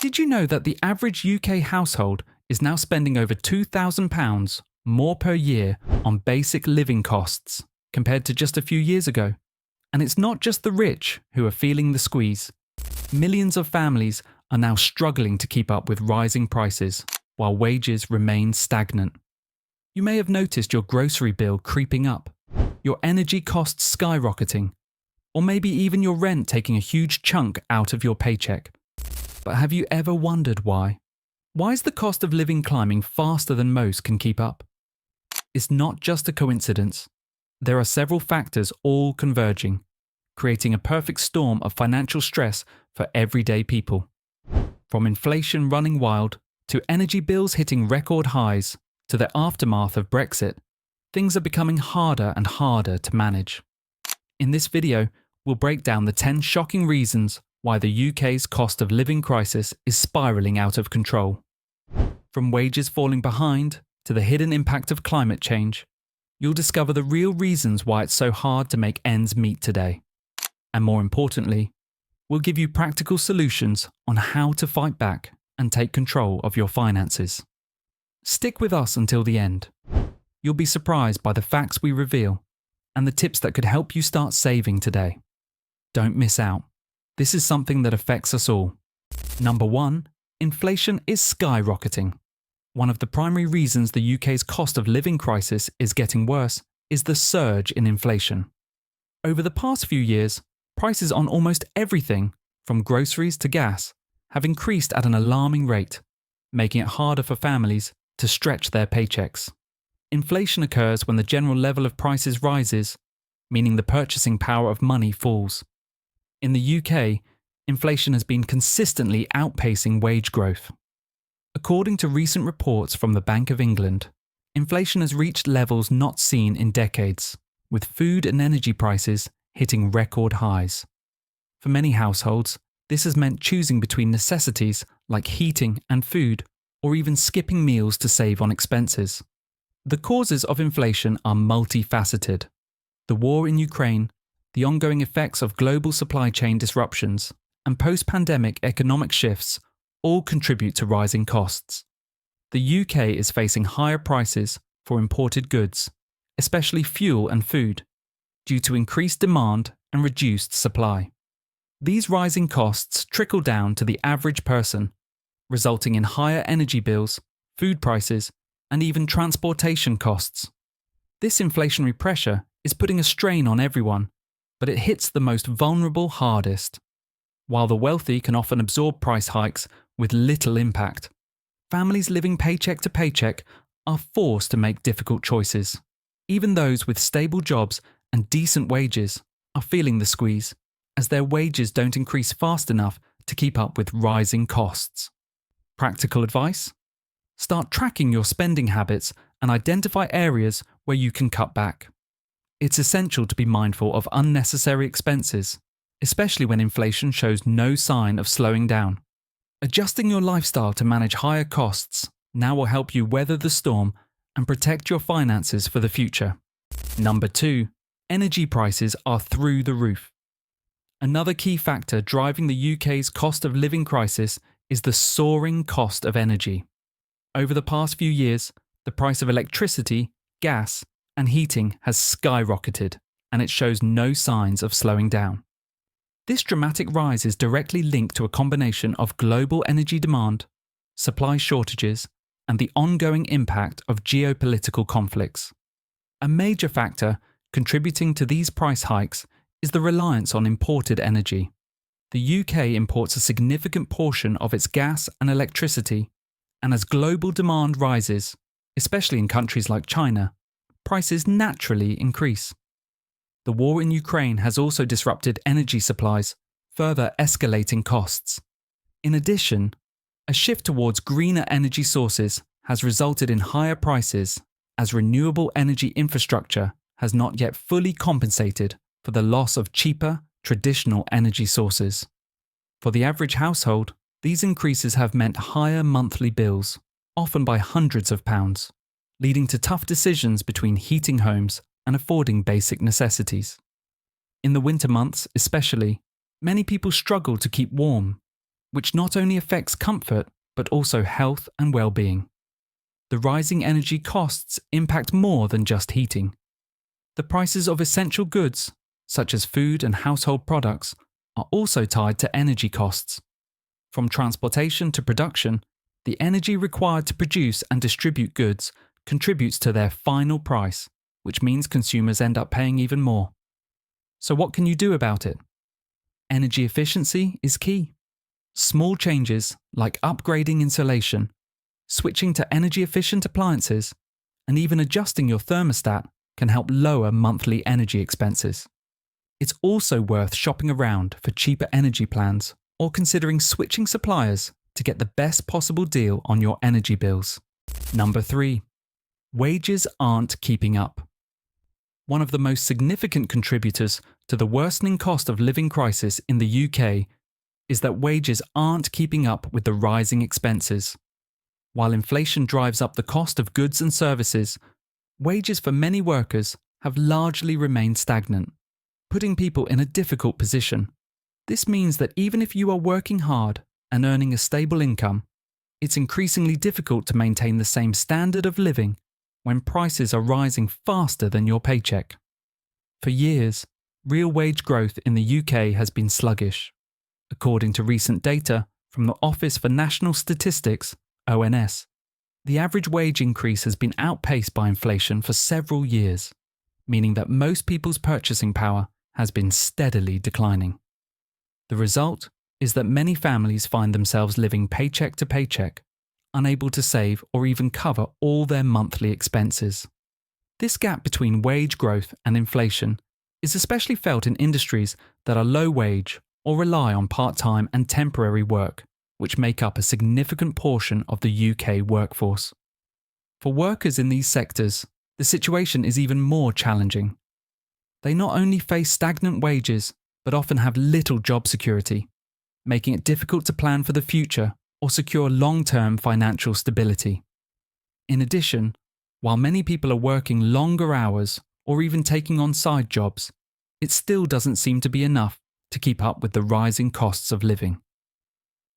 Did you know that the average UK household is now spending over £2,000 more per year on basic living costs compared to just a few years ago? And it's not just the rich who are feeling the squeeze. Millions of families are now struggling to keep up with rising prices, while wages remain stagnant. You may have noticed your grocery bill creeping up, your energy costs skyrocketing, or maybe even your rent taking a huge chunk out of your paycheck. But have you ever wondered why? Why is the cost of living climbing faster than most can keep up? It's not just a coincidence. There are several factors all converging, creating a perfect storm of financial stress for everyday people. From inflation running wild, to energy bills hitting record highs, to the aftermath of Brexit, things are becoming harder and harder to manage. In this video, we'll break down the 10 shocking reasons why the UK's cost of living crisis is spiralling out of control. From wages falling behind to the hidden impact of climate change, you'll discover the real reasons why it's so hard to make ends meet today. And more importantly, we'll give you practical solutions on how to fight back and take control of your finances. Stick with us until the end. You'll be surprised by the facts we reveal and the tips that could help you start saving today. Don't miss out. This is something that affects us all. Number 1, inflation is skyrocketing. One of the primary reasons the UK's cost of living crisis is getting worse is the surge in inflation. Over the past few years, prices on almost everything, from groceries to gas, have increased at an alarming rate, making it harder for families to stretch their paychecks. Inflation occurs when the general level of prices rises, meaning the purchasing power of money falls. In the UK, inflation has been consistently outpacing wage growth. According to recent reports from the Bank of England, inflation has reached levels not seen in decades, with food and energy prices hitting record highs. For many households, this has meant choosing between necessities like heating and food, or even skipping meals to save on expenses. The causes of inflation are multi-faceted. The war in Ukraine, the ongoing effects of global supply chain disruptions, and post-pandemic economic shifts all contribute to rising costs. The UK is facing higher prices for imported goods, especially fuel and food, due to increased demand and reduced supply. These rising costs trickle down to the average person, resulting in higher energy bills, food prices, and even transportation costs. This inflationary pressure is putting a strain on everyone, but it hits the most vulnerable hardest. While the wealthy can often absorb price hikes with little impact, families living paycheck to paycheck are forced to make difficult choices. Even those with stable jobs and decent wages are feeling the squeeze, as their wages don't increase fast enough to keep up with rising costs. Practical advice? Start tracking your spending habits and identify areas where you can cut back. It's essential to be mindful of unnecessary expenses, especially when inflation shows no sign of slowing down. Adjusting your lifestyle to manage higher costs now will help you weather the storm and protect your finances for the future. Number 2, energy prices are through the roof. Another key factor driving the UK's cost of living crisis is the soaring cost of energy. Over the past few years, the price of electricity, gas, and heating has skyrocketed, and it shows no signs of slowing down. This dramatic rise is directly linked to a combination of global energy demand, supply shortages, and the ongoing impact of geopolitical conflicts. A major factor contributing to these price hikes is the reliance on imported energy. The UK imports a significant portion of its gas and electricity, and as global demand rises, especially in countries like China, prices naturally increase. The war in Ukraine has also disrupted energy supplies, further escalating costs. In addition, a shift towards greener energy sources has resulted in higher prices, as renewable energy infrastructure has not yet fully compensated for the loss of cheaper, traditional energy sources. For the average household, these increases have meant higher monthly bills, often by hundreds of pounds, leading to tough decisions between heating homes and affording basic necessities. In the winter months especially, many people struggle to keep warm, which not only affects comfort but also health and well-being. The rising energy costs impact more than just heating. The prices of essential goods, such as food and household products, are also tied to energy costs. From transportation to production, the energy required to produce and distribute goods contributes to their final price, which means consumers end up paying even more. So what can you do about it? Energy efficiency is key. Small changes like upgrading insulation, switching to energy-efficient appliances, and even adjusting your thermostat can help lower monthly energy expenses. It's also worth shopping around for cheaper energy plans or considering switching suppliers to get the best possible deal on your energy bills. Number 3. Wages aren't keeping up. One of the most significant contributors to the worsening cost of living crisis in the UK is that wages aren't keeping up with the rising expenses. While inflation drives up the cost of goods and services, wages for many workers have largely remained stagnant, putting people in a difficult position. This means that even if you are working hard and earning a stable income, it's increasingly difficult to maintain the same standard of living when prices are rising faster than your paycheck. For years, real wage growth in the UK has been sluggish. According to recent data from the Office for National Statistics, ONS, the average wage increase has been outpaced by inflation for several years, meaning that most people's purchasing power has been steadily declining. The result is that many families find themselves living paycheck to paycheck, unable to save or even cover all their monthly expenses. This gap between wage growth and inflation is especially felt in industries that are low wage or rely on part-time and temporary work, which make up a significant portion of the UK workforce. For workers in these sectors, the situation is even more challenging. They not only face stagnant wages, but often have little job security, making it difficult to plan for the future or secure long-term financial stability. In addition, while many people are working longer hours or even taking on side jobs, it still doesn't seem to be enough to keep up with the rising costs of living.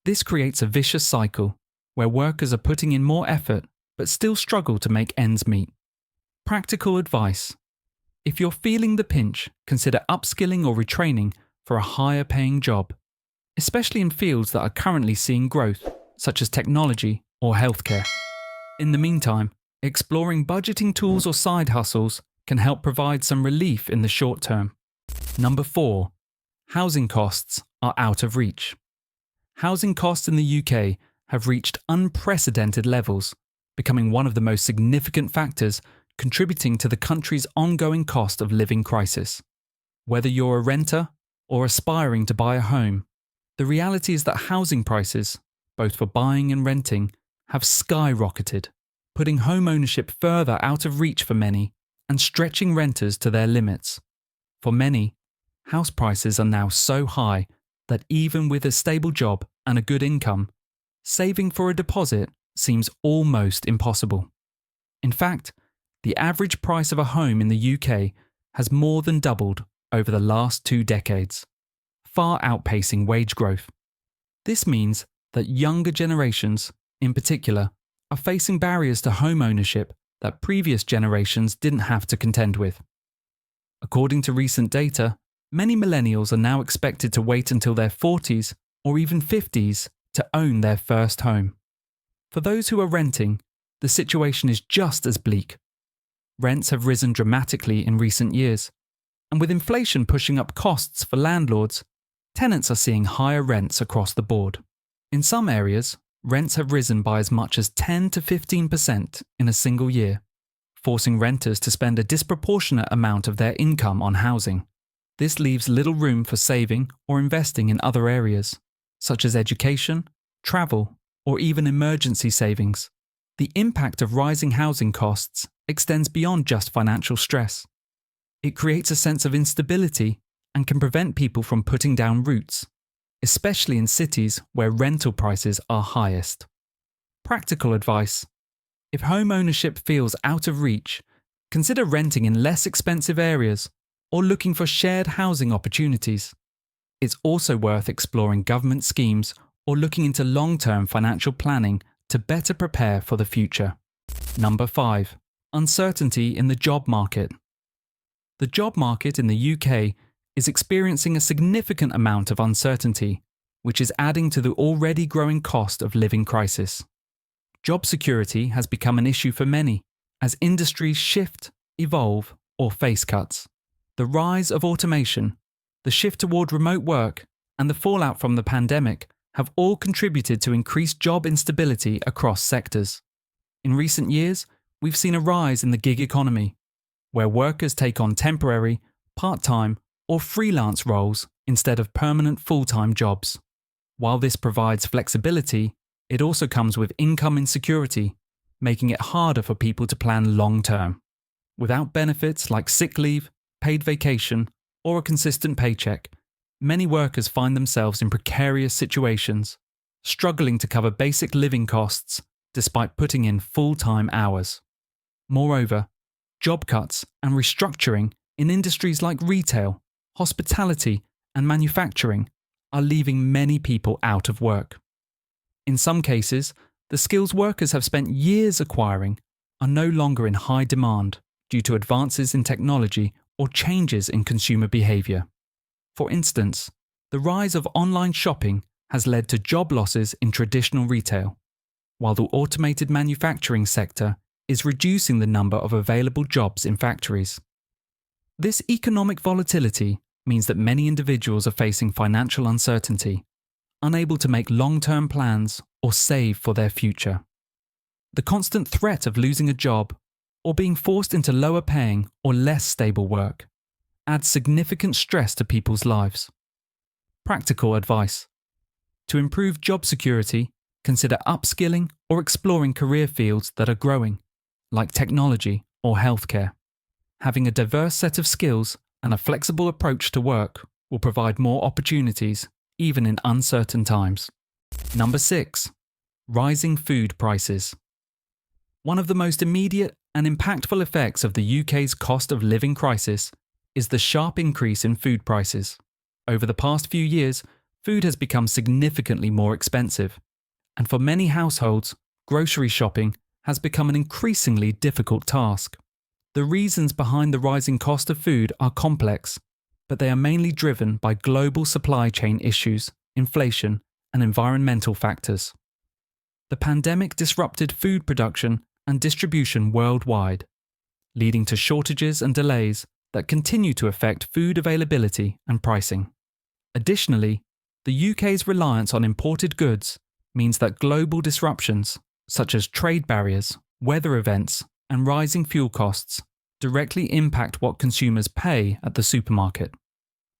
This creates a vicious cycle where workers are putting in more effort but still struggle to make ends meet. Practical advice: if you're feeling the pinch, consider upskilling or retraining for a higher paying job, especially in fields that are currently seeing growth, such as technology or healthcare. In the meantime, exploring budgeting tools or side hustles can help provide some relief in the short term. Number 4. Housing costs are out of reach. Housing costs in the UK have reached unprecedented levels, becoming one of the most significant factors contributing to the country's ongoing cost of living crisis. Whether you're a renter or aspiring to buy a home, the reality is that housing prices, both for buying and renting, have skyrocketed, putting home ownership further out of reach for many and stretching renters to their limits. For many, house prices are now so high that even with a stable job and a good income, saving for a deposit seems almost impossible. In fact, the average price of a home in the UK has more than doubled over the last 2 decades, far outpacing wage growth. This means that younger generations, in particular, are facing barriers to home ownership that previous generations didn't have to contend with. According to recent data, many millennials are now expected to wait until their 40s or even 50s to own their first home. For those who are renting, the situation is just as bleak. Rents have risen dramatically in recent years, and with inflation pushing up costs for landlords, tenants are seeing higher rents across the board. In some areas, rents have risen by as much as 10 to 15% in a single year, forcing renters to spend a disproportionate amount of their income on housing. This leaves little room for saving or investing in other areas, such as education, travel, or even emergency savings. The impact of rising housing costs extends beyond just financial stress. It creates a sense of instability and can prevent people from putting down roots, especially in cities where rental prices are highest. Practical advice: if home ownership feels out of reach, consider renting in less expensive areas or looking for shared housing opportunities. It's also worth exploring government schemes or looking into long-term financial planning to better prepare for the future. Number 5. Uncertainty in the job market. The job market in the UK is experiencing a significant amount of uncertainty, which is adding to the already growing cost of living crisis. Job security has become an issue for many as industries shift, evolve, or face cuts. The rise of automation, the shift toward remote work, and the fallout from the pandemic have all contributed to increased job instability across sectors. In recent years, we've seen a rise in the gig economy, where workers take on temporary, part-time, or freelance roles instead of permanent full-time jobs. While this provides flexibility, it also comes with income insecurity, making it harder for people to plan long-term. Without benefits like sick leave, paid vacation, or a consistent paycheck, many workers find themselves in precarious situations, struggling to cover basic living costs despite putting in full-time hours. Moreover, job cuts and restructuring in industries like retail, hospitality, and manufacturing are leaving many people out of work. In some cases, the skills workers have spent years acquiring are no longer in high demand due to advances in technology or changes in consumer behavior. For instance, the rise of online shopping has led to job losses in traditional retail, while the automated manufacturing sector is reducing the number of available jobs in factories. This economic volatility means that many individuals are facing financial uncertainty, unable to make long-term plans or save for their future. The constant threat of losing a job or being forced into lower paying or less stable work adds significant stress to people's lives. Practical advice. To improve job security, consider upskilling or exploring career fields that are growing, like technology or healthcare. Having a diverse set of skills and a flexible approach to work will provide more opportunities, even in uncertain times. Number 6. Rising food prices. One of the most immediate and impactful effects of the UK's cost of living crisis is the sharp increase in food prices. Over the past few years, food has become significantly more expensive, and for many households, grocery shopping has become an increasingly difficult task. The reasons behind the rising cost of food are complex, but they are mainly driven by global supply chain issues, inflation, and environmental factors. The pandemic disrupted food production and distribution worldwide, leading to shortages and delays that continue to affect food availability and pricing. Additionally, the UK's reliance on imported goods means that global disruptions, such as trade barriers, weather events, and rising fuel costs, directly impact what consumers pay at the supermarket.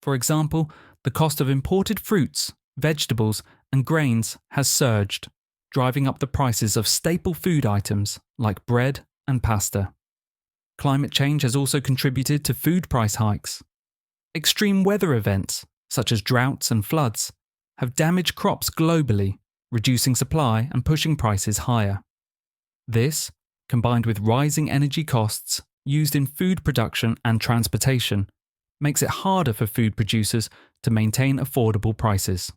For example, the cost of imported fruits, vegetables, and grains has surged, driving up the prices of staple food items like bread and pasta. Climate change has also contributed to food price hikes. Extreme weather events, such as droughts and floods, have damaged crops globally, reducing supply and pushing prices higher. This, combined with rising energy costs used in food production and transportation, makes it harder for food producers to maintain affordable prices.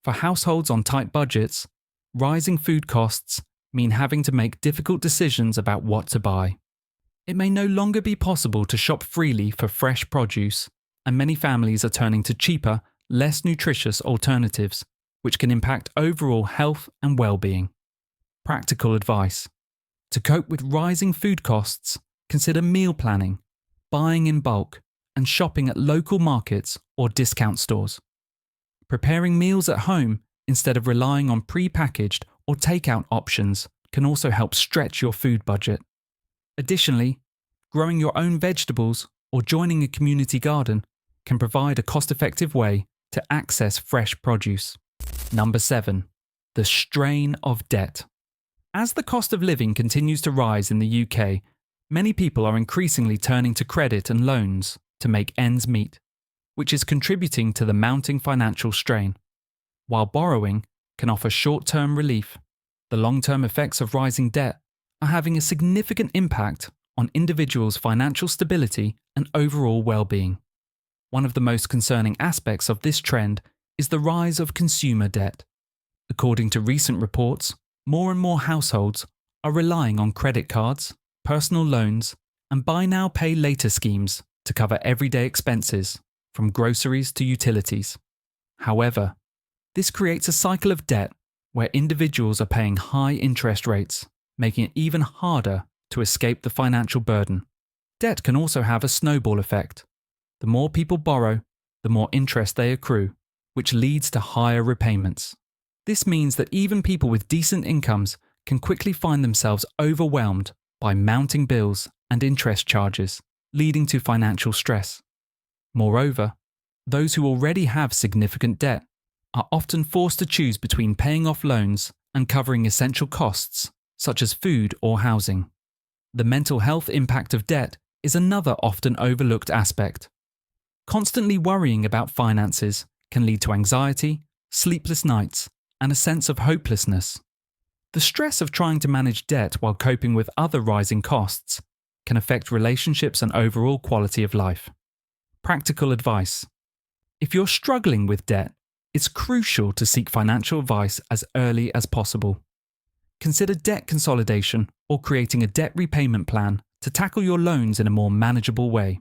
For households on tight budgets, rising food costs mean having to make difficult decisions about what to buy. It may no longer be possible to shop freely for fresh produce, and many families are turning to cheaper, less nutritious alternatives, which can impact overall health and well-being. Practical advice. To cope with rising food costs, consider meal planning, buying in bulk, and shopping at local markets or discount stores. Preparing meals at home instead of relying on pre-packaged or takeout options can also help stretch your food budget. Additionally, growing your own vegetables or joining a community garden can provide a cost-effective way to access fresh produce. Number 7. The strain of debt. As the cost of living continues to rise in the UK, many people are increasingly turning to credit and loans to make ends meet, which is contributing to the mounting financial strain. While borrowing can offer short-term relief, the long-term effects of rising debt are having a significant impact on individuals' financial stability and overall well-being. One of the most concerning aspects of this trend is the rise of consumer debt. According to recent reports, more and more households are relying on credit cards, personal loans, and buy now pay later schemes to cover everyday expenses, from groceries to utilities. However, this creates a cycle of debt where individuals are paying high interest rates, making it even harder to escape the financial burden. Debt can also have a snowball effect. The more people borrow, the more interest they accrue, which leads to higher repayments. This means that even people with decent incomes can quickly find themselves overwhelmed by mounting bills and interest charges, leading to financial stress. Moreover, those who already have significant debt are often forced to choose between paying off loans and covering essential costs, such as food or housing. The mental health impact of debt is another often overlooked aspect. Constantly worrying about finances can lead to anxiety, sleepless nights, and a sense of hopelessness. The stress of trying to manage debt while coping with other rising costs can affect relationships and overall quality of life. Practical advice. If you're struggling with debt, it's crucial to seek financial advice as early as possible. Consider debt consolidation or creating a debt repayment plan to tackle your loans in a more manageable way.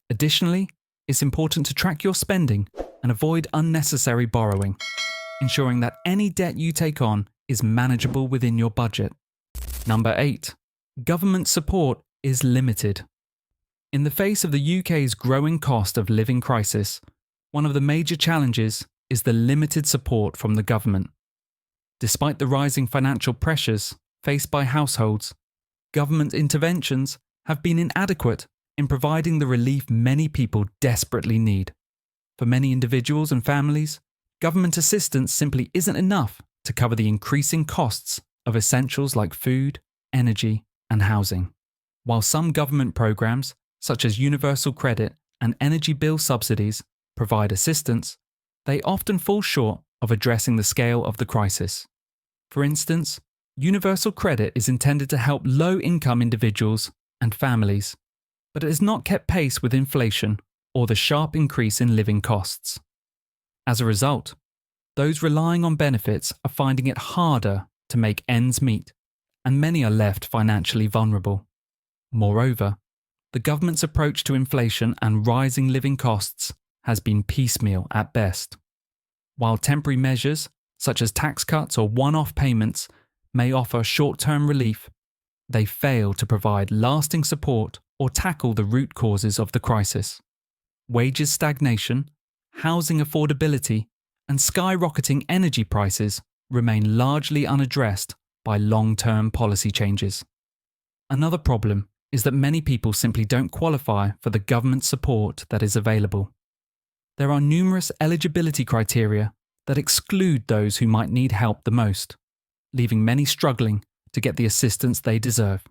Additionally, it's important to track your spending and avoid unnecessary borrowing, ensuring that any debt you take on is manageable within your budget. Number 8. Government support is limited. In the face of the UK's growing cost of living crisis, one of the major challenges is the limited support from the government. Despite the rising financial pressures faced by households, government interventions have been inadequate in providing the relief many people desperately need. For many individuals and families, government assistance simply isn't enough to cover the increasing costs of essentials like food, energy, and housing. While some government programs, such as universal credit and energy bill subsidies, provide assistance, they often fall short of addressing the scale of the crisis. For instance, universal credit is intended to help low-income individuals and families, but it has not kept pace with inflation or the sharp increase in living costs. As a result, those relying on benefits are finding it harder to make ends meet, and many are left financially vulnerable. Moreover, the government's approach to inflation and rising living costs has been piecemeal at best. While temporary measures, such as tax cuts or one-off payments, may offer short-term relief, they fail to provide lasting support or tackle the root causes of the crisis. Wages stagnation, housing affordability, and skyrocketing energy prices remain largely unaddressed by long-term policy changes. Another problem is that many people simply don't qualify for the government support that is available. There are numerous eligibility criteria that exclude those who might need help the most, leaving many struggling to get the assistance they deserve.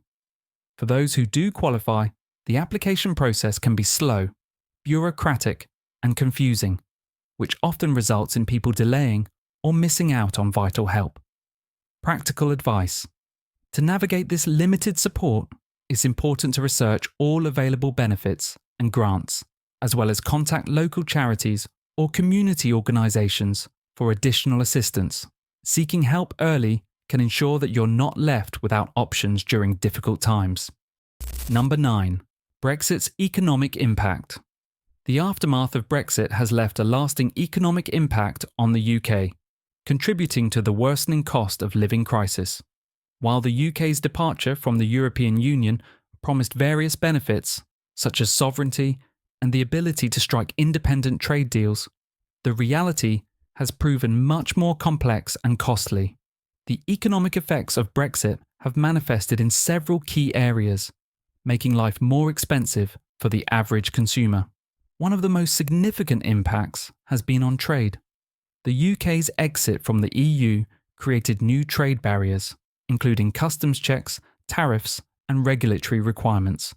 For those who do qualify, the application process can be slow, bureaucratic, and confusing, which often results in people delaying or missing out on vital help. Practical advice. To navigate this limited support, it's important to research all available benefits and grants, as well as contact local charities or community organisations for additional assistance. Seeking help early can ensure that you're not left without options during difficult times. Number 9. Brexit's economic impact. The aftermath of Brexit has left a lasting economic impact on the UK, contributing to the worsening cost of living crisis. While the UK's departure from the European Union promised various benefits, such as sovereignty and the ability to strike independent trade deals, the reality has proven much more complex and costly. The economic effects of Brexit have manifested in several key areas, making life more expensive for the average consumer. One of the most significant impacts has been on trade. The UK's exit from the EU created new trade barriers, including customs checks, tariffs, and regulatory requirements.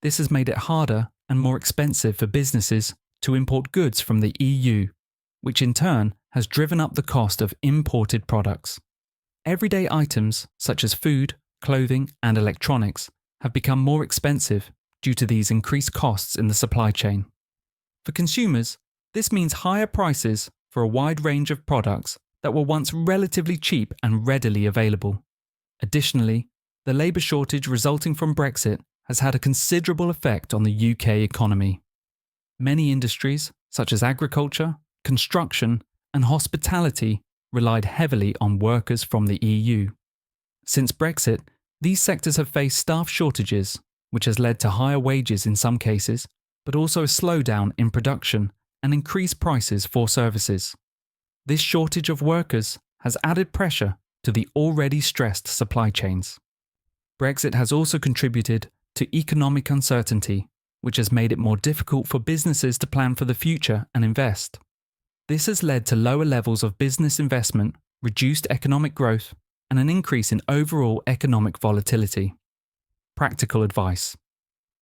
This has made it harder and more expensive for businesses to import goods from the EU, which in turn has driven up the cost of imported products. Everyday items such as food, clothing, and electronics have become more expensive due to these increased costs in the supply chain. For consumers, this means higher prices for a wide range of products that were once relatively cheap and readily available. Additionally, the labour shortage resulting from Brexit has had a considerable effect on the UK economy. Many industries, such as agriculture, construction, and hospitality, relied heavily on workers from the EU. Since Brexit, these sectors have faced staff shortages, which has led to higher wages in some cases, but also a slowdown in production and increased prices for services. This shortage of workers has added pressure to the already stressed supply chains. Brexit has also contributed to economic uncertainty, which has made it more difficult for businesses to plan for the future and invest. This has led to lower levels of business investment, reduced economic growth, and an increase in overall economic volatility. Practical advice.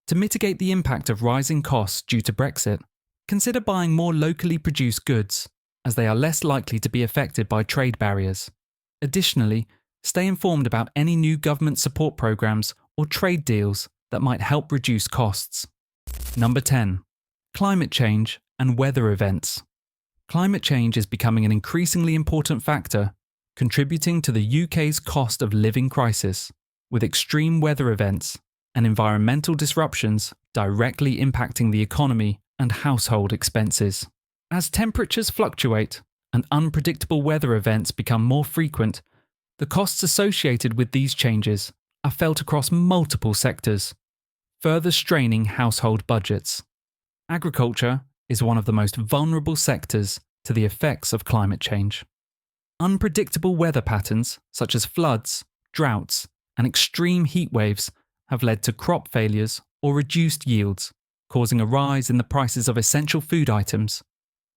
To mitigate the impact of rising costs due to Brexit, consider buying more locally produced goods, as they are less likely to be affected by trade barriers. Additionally, stay informed about any new government support programs or trade deals that might help reduce costs. Number 10. Climate change and weather events. Climate change is becoming an increasingly important factor, contributing to the UK's cost of living crisis, with extreme weather events and environmental disruptions directly impacting the economy and household expenses. As temperatures fluctuate and unpredictable weather events become more frequent, the costs associated with these changes are felt across multiple sectors, further straining household budgets. Agriculture is one of the most vulnerable sectors to the effects of climate change. Unpredictable weather patterns, such as floods, droughts, and extreme heat waves, have led to crop failures or reduced yields, causing a rise in the prices of essential food items.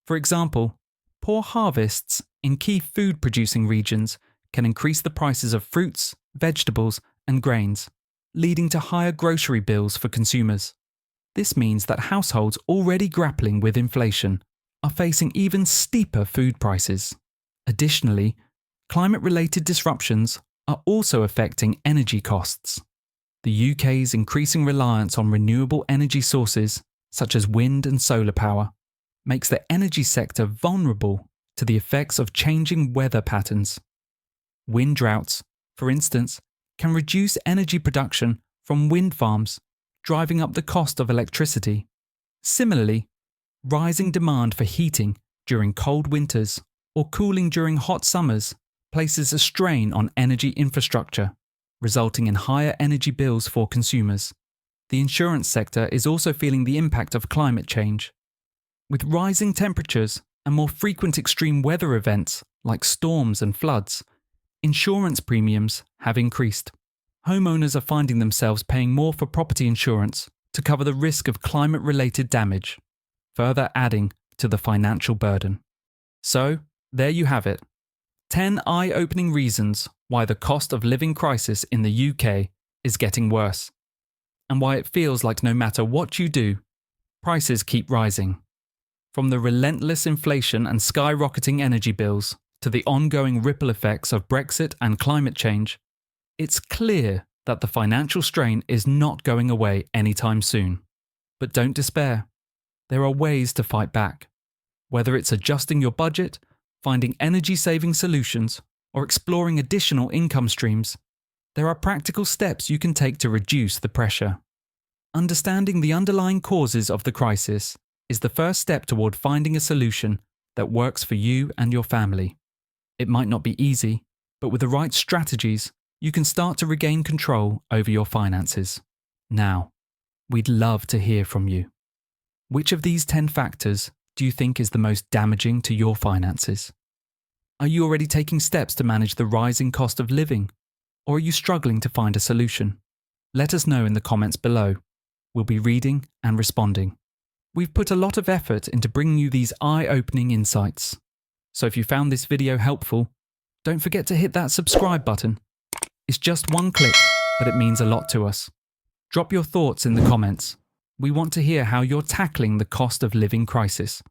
For example, poor harvests in key food-producing regions can increase the prices of fruits, vegetables, and grains, leading to higher grocery bills for consumers. This means that households already grappling with inflation are facing even steeper food prices. Additionally, climate-related disruptions are also affecting energy costs. The UK's increasing reliance on renewable energy sources, such as wind and solar power, makes the energy sector vulnerable to the effects of changing weather patterns. Wind droughts, for instance, can reduce energy production from wind farms, driving up the cost of electricity. Similarly, rising demand for heating during cold winters or cooling during hot summers places a strain on energy infrastructure, resulting in higher energy bills for consumers. The insurance sector is also feeling the impact of climate change. With rising temperatures and more frequent extreme weather events like storms and floods, insurance premiums have increased. Homeowners are finding themselves paying more for property insurance to cover the risk of climate-related damage, further adding to the financial burden. So, there you have it. 10 eye-opening reasons why the cost of living crisis in the UK is getting worse, and why it feels like no matter what you do, prices keep rising. From the relentless inflation and skyrocketing energy bills to the ongoing ripple effects of Brexit and climate change, it's clear that the financial strain is not going away anytime soon. But don't despair. There are ways to fight back. Whether it's adjusting your budget, finding energy-saving solutions, or exploring additional income streams, there are practical steps you can take to reduce the pressure. Understanding the underlying causes of the crisis is the first step toward finding a solution that works for you and your family. It might not be easy, but with the right strategies, you can start to regain control over your finances. Now, we'd love to hear from you. Which of these 10 factors do you think is the most damaging to your finances? Are you already taking steps to manage the rising cost of living? Or are you struggling to find a solution? Let us know in the comments below. We'll be reading and responding. We've put a lot of effort into bringing you these eye-opening insights. So if you found this video helpful, don't forget to hit that subscribe button. It's just one click, but it means a lot to us. Drop your thoughts in the comments. We want to hear how you're tackling the cost of living crisis.